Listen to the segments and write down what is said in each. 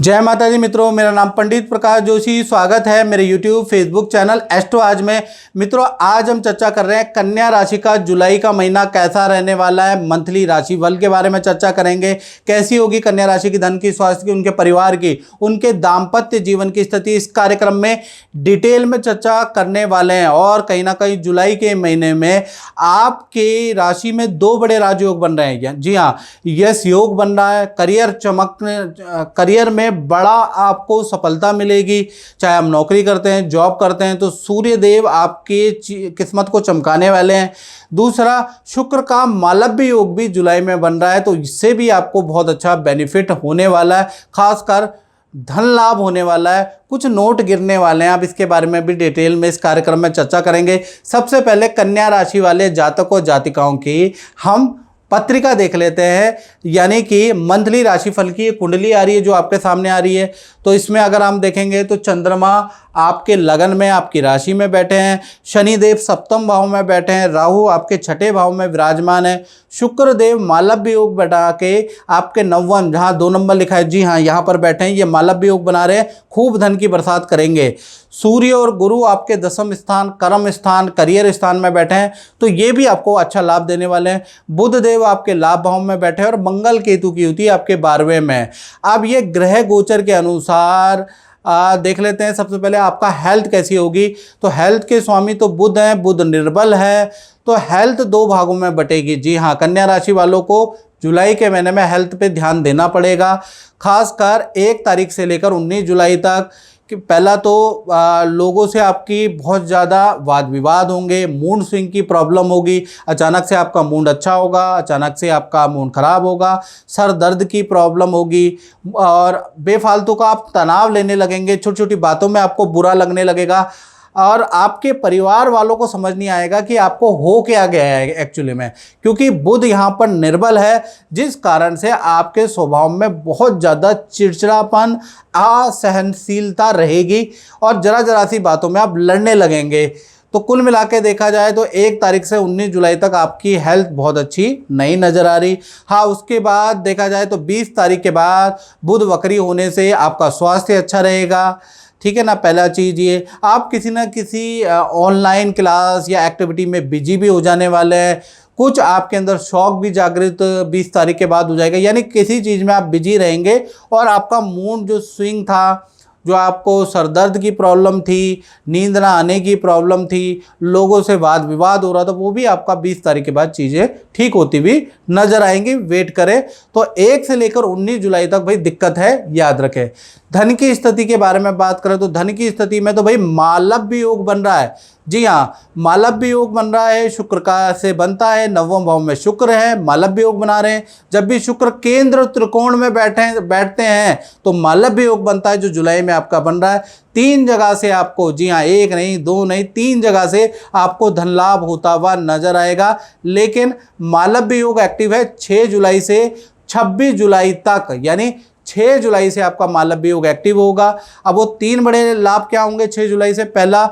जय माता दी मित्रों, मेरा नाम पंडित प्रकाश जोशी। स्वागत है मेरे YouTube फेसबुक चैनल एस्ट्रो आज में। मित्रों, आज हम चर्चा कर रहे हैं कन्या राशि का जुलाई का महीना कैसा रहने वाला है। मंथली राशि फल के बारे में चर्चा करेंगे। कैसी होगी कन्या राशि की, धन की, स्वास्थ्य की, उनके परिवार की, उनके दाम्पत्य जीवन की स्थिति, इस कार्यक्रम में डिटेल में चर्चा करने वाले हैं। और कहीं ना कहीं जुलाई के महीने में आपके राशि में दो बड़े राजयोग बन रहे हैं। जी हाँ, यश योग बन रहा है। करियर में बड़ा आपको सफलता मिलेगी। चाहे आप नौकरी करते हैं, जॉब करते हैं, तो सूर्य देव आपकी किस्मत को चमकाने वाले हैं। दूसरा, शुक्र का मालव्य योग भी जुलाई में बन रहा है, तो इससे भी आपको बहुत अच्छा बेनिफिट होने वाला है। खासकर धन लाभ होने वाला है, कुछ नोट गिरने वाले हैं। आप इसके बारे में भी डिटेल में इस कार्यक्रम में चर्चा करेंगे। सबसे पहले कन्या राशि वाले जातकों जातिकाओं की हम पत्रिका देख लेते हैं, यानी कि मंथली राशिफल की कुंडली आ रही है जो आपके सामने आ रही है। तो इसमें अगर हम देखेंगे तो चंद्रमा आपके लगन में, आपकी राशि में बैठे हैं। शनिदेव सप्तम भाव में बैठे हैं। राहु आपके छठे भाव में विराजमान है। शुक्र देव मालव्य योग बना के आपके नवम, जहाँ 2 नंबर लिखा है, जी हाँ, यहाँ पर बैठे हैं। ये मालव्य योग बना रहे हैं, खूब धन की बरसात करेंगे। सूर्य और गुरु आपके दसम स्थान, कर्म स्थान, करियर स्थान में बैठे हैं, तो ये भी आपको अच्छा लाभ देने वाले हैं। बुध देव आपके लाभ भाव में बैठे हैं और मंगल केतु की युति आपके 12वें में। अब ये ग्रह गोचर के अनुसार देख लेते हैं। सबसे पहले आपका हेल्थ कैसी होगी, तो हेल्थ के स्वामी तो बुध हैं, बुध निर्बल है, तो हेल्थ 2 भागों में बटेगी। जी हाँ, कन्या राशि वालों को जुलाई के महीने में हेल्थ पे ध्यान देना पड़ेगा। खासकर 1 तारीख से लेकर 19 जुलाई तक कि पहला तो लोगों से आपकी बहुत ज़्यादा वाद विवाद होंगे, मूड स्विंग की प्रॉब्लम होगी। अचानक से आपका मूड अच्छा होगा, अचानक से आपका मूड खराब होगा। सर दर्द की प्रॉब्लम होगी और बेफालतू का आप तनाव लेने लगेंगे। छोटी छोटी बातों में आपको बुरा लगने लगेगा और आपके परिवार वालों को समझ नहीं आएगा कि आपको हो क्या गया है एक्चुअली में, क्योंकि बुध यहाँ पर निर्बल है, जिस कारण से आपके स्वभाव में बहुत ज़्यादा चिड़चिड़ापन, असहनशीलता रहेगी और जरा जरा सी बातों में आप लड़ने लगेंगे। तो कुल मिला के देखा जाए तो 1 तारीख से 19 जुलाई तक आपकी हेल्थ बहुत अच्छी नहीं नज़र आ रही। हाँ, उसके बाद देखा जाए तो 20 तारीख के बाद बुध वक्री होने से आपका स्वास्थ्य अच्छा रहेगा। ठीक है ना। पहला चीज़ ये, आप किसी न किसी ऑनलाइन क्लास या एक्टिविटी में बिजी भी हो जाने वाले हैं। कुछ आपके अंदर शौक भी जागृत 20 तारीख के बाद हो जाएगा, यानी किसी चीज़ में आप बिजी रहेंगे और आपका मूड जो स्विंग था, जो आपको सरदर्द की प्रॉब्लम थी, नींद ना आने की प्रॉब्लम थी, लोगों से वाद विवाद हो रहा था, वो भी आपका 20 तारीख के बाद चीज़ें ठीक होती भी नजर आएंगी। वेट करें। तो 1 से लेकर 19 जुलाई तक भाई दिक्कत है, याद रखें। धन की स्थिति के बारे में बात करें तो धन की स्थिति में तो भाई मालव्य योग बन रहा है। जी हाँ, मालव्य योग बन रहा है, शुक्र का से बनता है। 9वें भाव में शुक्र है, मालव्य योग बना रहे हैं। जब भी शुक्र केंद्र त्रिकोण में बैठते हैं तो मालव्य योग बनता है, जो जुलाई में आपका बन रहा है। 3 जगह से आपको, जी हाँ, 1 नहीं 2 नहीं 3 जगह से आपको धन लाभ होता हुआ नजर आएगा। लेकिन मालव्य योग एक्टिव है 6 जुलाई से 26 जुलाई तक, यानी 6 जुलाई से आपका मालव्य योग एक्टिव होगा। अब वो 3 बड़े लाभ क्या होंगे 6 जुलाई से? पहला,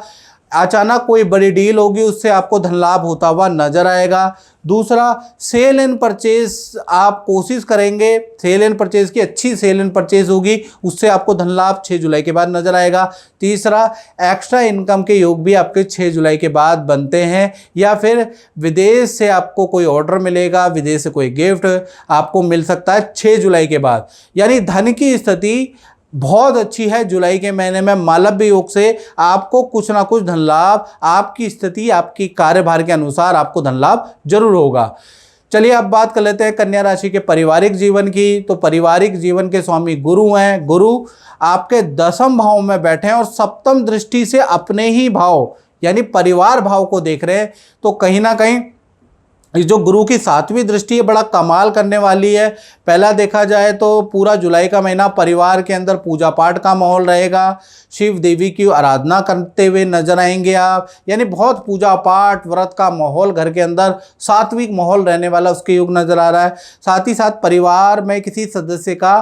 अचानक कोई बड़ी डील होगी, उससे आपको धन लाभ होता हुआ नजर आएगा। दूसरा, सेल एंड परचेज आप कोशिश करेंगे, सेल एंड परचेज की अच्छी सेल एंड परचेज होगी, उससे आपको धन लाभ 6 जुलाई के बाद नजर आएगा। तीसरा, एक्स्ट्रा इनकम के योग भी आपके 6 जुलाई के बाद बनते हैं, या फिर विदेश से आपको कोई ऑर्डर मिलेगा, विदेश से कोई गिफ्ट आपको मिल सकता है 6 जुलाई के बाद। यानी धन की स्थिति बहुत अच्छी है जुलाई के महीने में। मालव्य योग से आपको कुछ ना कुछ धन लाभ, आपकी स्थिति, आपकी कार्यभार के अनुसार आपको धन लाभ जरूर होगा। चलिए अब बात कर लेते हैं कन्या राशि के पारिवारिक जीवन की। तो पारिवारिक जीवन के स्वामी गुरु हैं। गुरु आपके 10वें भाव में बैठे हैं और सप्तम दृष्टि से अपने ही भाव यानी परिवार भाव को देख रहे हैं। तो कहीं ना कहीं जो गुरु की 7वीं दृष्टि है, बड़ा कमाल करने वाली है। पहला देखा जाए तो पूरा जुलाई का महीना परिवार के अंदर पूजा पाठ का माहौल रहेगा। शिव देवी की आराधना करते हुए नजर आएंगे आप, यानी बहुत पूजा पाठ व्रत का माहौल घर के अंदर, सात्विक माहौल रहने वाला उसके योग नजर आ रहा है। साथ ही साथ परिवार में किसी सदस्य का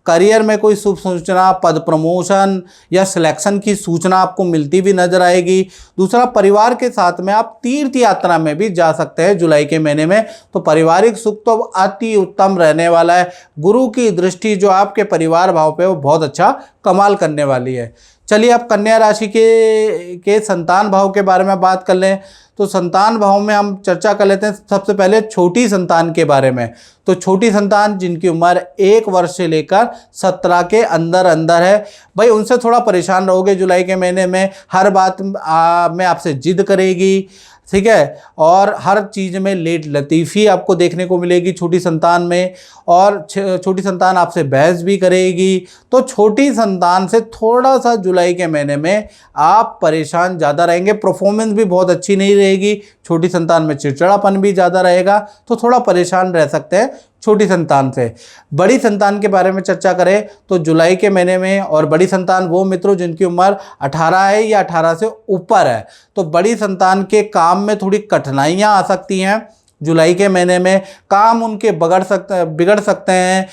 करियर में कोई शुभ सूचना, पद प्रमोशन या सिलेक्शन की सूचना आपको मिलती भी नजर आएगी। दूसरा, परिवार के साथ में आप तीर्थ यात्रा में भी जा सकते हैं जुलाई के महीने में, तो पारिवारिक सुख तो अति उत्तम रहने वाला है। गुरु की दृष्टि जो आपके परिवार भाव पे वो बहुत अच्छा कमाल करने वाली है। चलिए अब कन्या राशि के संतान भाव के बारे में बात कर लें। तो संतान भाव में हम चर्चा कर लेते हैं सबसे पहले छोटी संतान के बारे में। तो छोटी संतान जिनकी उम्र 1 वर्ष से लेकर 17 के अंदर अंदर है, भाई उनसे थोड़ा परेशान रहोगे जुलाई के महीने में। हर बात में आपसे जिद करेगी, ठीक है, और हर चीज़ में लेट लतीफ़ी आपको देखने को मिलेगी छोटी संतान में, और छोटी संतान आपसे बहस भी करेगी। तो छोटी संतान से थोड़ा सा जुलाई के महीने में आप परेशान ज़्यादा रहेंगे, परफॉर्मेंस भी बहुत अच्छी नहीं रहेगी, छोटी संतान में चिड़चिड़ापन भी ज़्यादा रहेगा, तो थोड़ा परेशान रह सकते हैं छोटी संतान से। बड़ी संतान के बारे में चर्चा करें तो जुलाई के महीने में, और बड़ी संतान वो मित्रों जिनकी उम्र 18 है या 18 से ऊपर है, तो बड़ी संतान के काम में थोड़ी कठिनाइयां आ सकती हैं जुलाई के महीने में। काम उनके बिगड़ सकते हैं।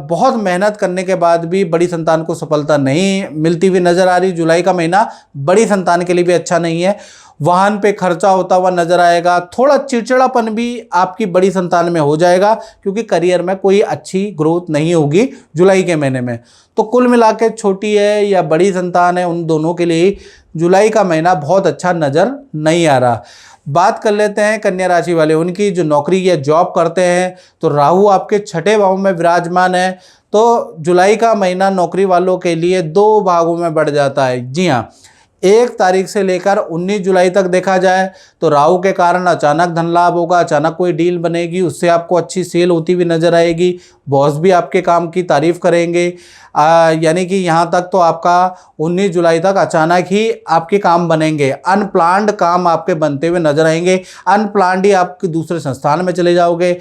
बहुत मेहनत करने के बाद भी बड़ी संतान को सफलता नहीं मिलती हुई नज़र आ रही। जुलाई का महीना बड़ी संतान के लिए भी अच्छा नहीं है। वाहन पे खर्चा होता हुआ नजर आएगा। थोड़ा चिड़चिड़ापन भी आपकी बड़ी संतान में हो जाएगा, क्योंकि करियर में कोई अच्छी ग्रोथ नहीं होगी जुलाई के महीने में। तो कुल मिला के छोटी है या बड़ी संतान है, उन दोनों के लिए जुलाई का महीना बहुत अच्छा नज़र नहीं आ रहा। बात कर लेते हैं कन्या राशि वाले, उनकी जो नौकरी या जॉब करते हैं। तो राहु आपके 6ठे भाव में विराजमान है, तो जुलाई का महीना नौकरी वालों के लिए 2 भागों में बढ़ जाता है। जी हाँ, 1 तारीख से लेकर 19 जुलाई तक देखा जाए तो राहु के कारण अचानक धन लाभ होगा, अचानक कोई डील बनेगी, उससे आपको अच्छी सेल होती हुई नजर आएगी। बॉस भी आपके काम की तारीफ करेंगे। यानी कि यहाँ तक तो आपका 19 जुलाई तक अचानक ही आपके काम बनेंगे। अनप्लान्ड काम आपके बनते हुए नजर आएंगे। अनप्लान्ड ही आपके दूसरे संस्थान में चले जाओगे,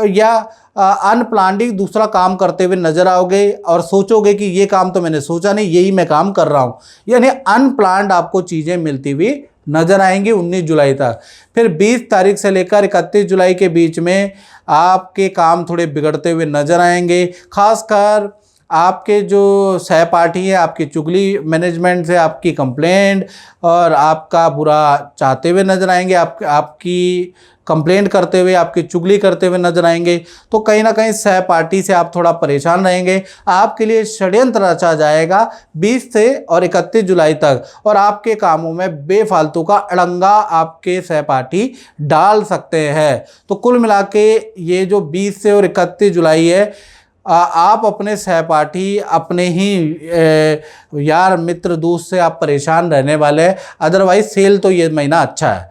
या अनप्लान्ड ही दूसरा काम करते हुए नजर आओगे और सोचोगे कि ये काम तो मैंने सोचा नहीं, यही मैं काम कर रहा हूँ। यानी अनप्लान्ड आपको चीज़ें मिलती हुई नजर आएंगी 19 जुलाई तक। फिर 20 तारीख से लेकर 31 जुलाई के बीच में आपके काम थोड़े बिगड़ते हुए नजर आएंगे। खासकर आपके जो सहपाठी हैं, आपकी चुगली मैनेजमेंट से आपकी कंप्लेंट और आपका बुरा चाहते हुए नजर आएंगे, आपकी कंप्लेंट करते हुए, आपकी चुगली करते हुए नजर आएंगे। तो कहीं ना कहीं सहपाठी से आप थोड़ा परेशान रहेंगे। आपके लिए षड्यंत्र रचा जाएगा 20 से और 31 जुलाई तक, और आपके कामों में बेफालतू का अड़ंगा आपके सहपाठी डाल सकते हैं। तो कुल मिला के ये जो 20 से और 31 जुलाई है, आप अपने सहपाठी, अपने ही यार मित्र दोस्त से आप परेशान रहने वाले हैं। अदरवाइज सेल तो ये महीना अच्छा है।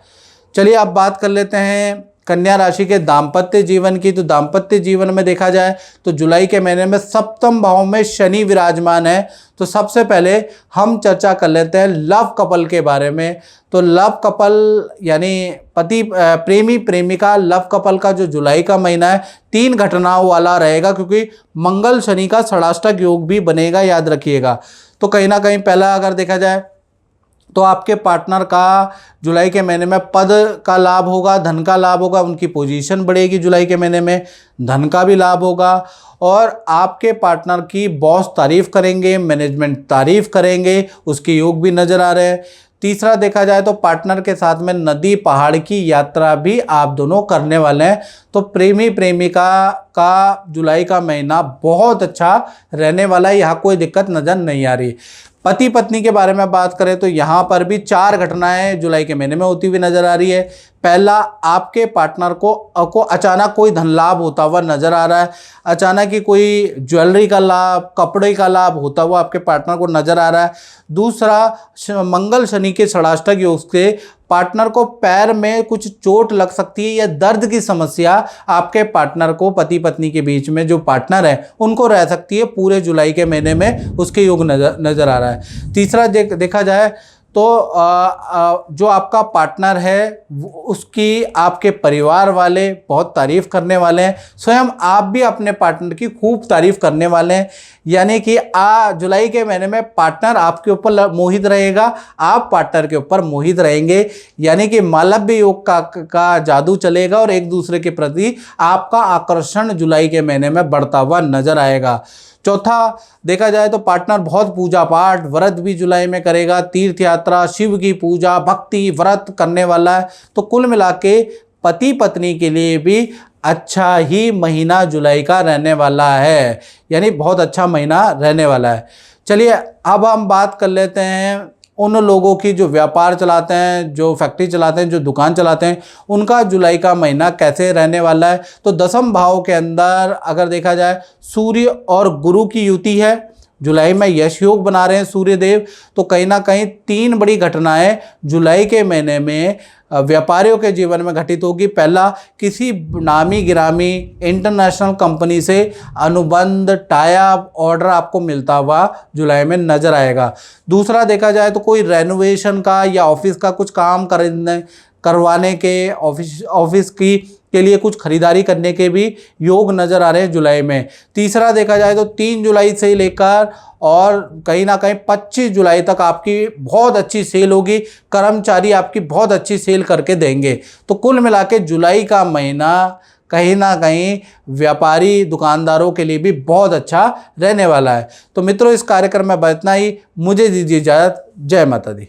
चलिए अब बात कर लेते हैं कन्या राशि के दाम्पत्य जीवन की। तो दाम्पत्य जीवन में देखा जाए तो जुलाई के महीने में 7वें भाव में शनि विराजमान है। तो सबसे पहले हम चर्चा कर लेते हैं लव कपल के बारे में। तो लव कपल यानी पति प्रेमी प्रेमिका लव कपल का जो जुलाई का महीना है 3 घटनाओं वाला रहेगा, क्योंकि मंगल शनि का षडाष्टक योग भी बनेगा, याद रखिएगा। तो कहीं ना कहीं पहला अगर देखा जाए तो आपके पार्टनर का जुलाई के महीने में पद का लाभ होगा, धन का लाभ होगा, उनकी पोजीशन बढ़ेगी जुलाई के महीने में, धन का भी लाभ होगा, और आपके पार्टनर की बॉस तारीफ करेंगे, मैनेजमेंट तारीफ करेंगे, उसके योग भी नज़र आ रहे हैं। तीसरा देखा जाए तो पार्टनर के साथ में नदी पहाड़ की यात्रा भी आप दोनों करने वाले हैं। तो प्रेमी प्रेमिका का जुलाई का महीना बहुत अच्छा रहने वाला है, यहाँ कोई दिक्कत नज़र नहीं आ रही। पति पत्नी के बारे में बात करें तो यहाँ पर भी 4 घटनाएं जुलाई के महीने में होती हुई नजर आ रही है। पहला, आपके पार्टनर को अचानक कोई धन लाभ होता हुआ नजर आ रहा है। अचानक ही कोई ज्वेलरी का लाभ, कपड़े का लाभ होता हुआ आपके पार्टनर को नजर आ रहा है। दूसरा, मंगल शनि के षडाष्टक योग से पार्टनर को पैर में कुछ चोट लग सकती है, या दर्द की समस्या आपके पार्टनर को, पति पत्नी के बीच में जो पार्टनर है उनको रह सकती है पूरे जुलाई के महीने में, उसके योग नज़र आ रहा है। तीसरा देखा जाए तो जो आपका पार्टनर है उसकी आपके परिवार वाले बहुत तारीफ़ करने वाले हैं, स्वयं आप भी अपने पार्टनर की खूब तारीफ़ करने वाले हैं। यानी कि जुलाई के महीने में पार्टनर आपके ऊपर मोहित रहेगा, आप पार्टनर के ऊपर मोहित रहेंगे। यानी कि मालव्य योग का जादू चलेगा, और एक दूसरे के प्रति आपका आकर्षण जुलाई के महीने में बढ़ता हुआ नजर आएगा। चौथा देखा जाए तो पार्टनर बहुत पूजा पाठ व्रत भी जुलाई में करेगा, तीर्थ यात्रा, शिव की पूजा भक्ति व्रत करने वाला है। तो कुल मिला के पति पत्नी के लिए भी अच्छा ही महीना जुलाई का रहने वाला है, यानी बहुत अच्छा महीना रहने वाला है। चलिए अब हम बात कर लेते हैं उन लोगों की जो व्यापार चलाते हैं, जो फैक्ट्री चलाते हैं, जो दुकान चलाते हैं, उनका जुलाई का महीना कैसे रहने वाला है। तो दसम भाव के अंदर अगर देखा जाए सूर्य और गुरु की युति है, जुलाई में यश योग बना रहे हैं सूर्य देव। तो कहीं ना कहीं 3 बड़ी घटनाएं जुलाई के महीने में व्यापारियों के जीवन में घटित होगी। पहला, किसी नामी गिरामी इंटरनेशनल कंपनी से अनुबंध टाई-अप ऑर्डर आपको मिलता हुआ जुलाई में नजर आएगा। दूसरा देखा जाए तो कोई रेनोवेशन का या ऑफिस का कुछ काम करवाने के ऑफिस के लिए कुछ खरीदारी करने के भी योग नज़र आ रहे हैं जुलाई में। तीसरा देखा जाए तो 3 जुलाई से लेकर और कहीं ना कहीं 25 जुलाई तक आपकी बहुत अच्छी सेल होगी, कर्मचारी आपकी बहुत अच्छी सेल करके देंगे। तो कुल मिला के जुलाई का महीना कहीं ना कहीं व्यापारी दुकानदारों के लिए भी बहुत अच्छा रहने वाला है। तो मित्रों, इस कार्यक्रम में इतना ही। मुझे दीजिए इजाज़त। जय माता दी।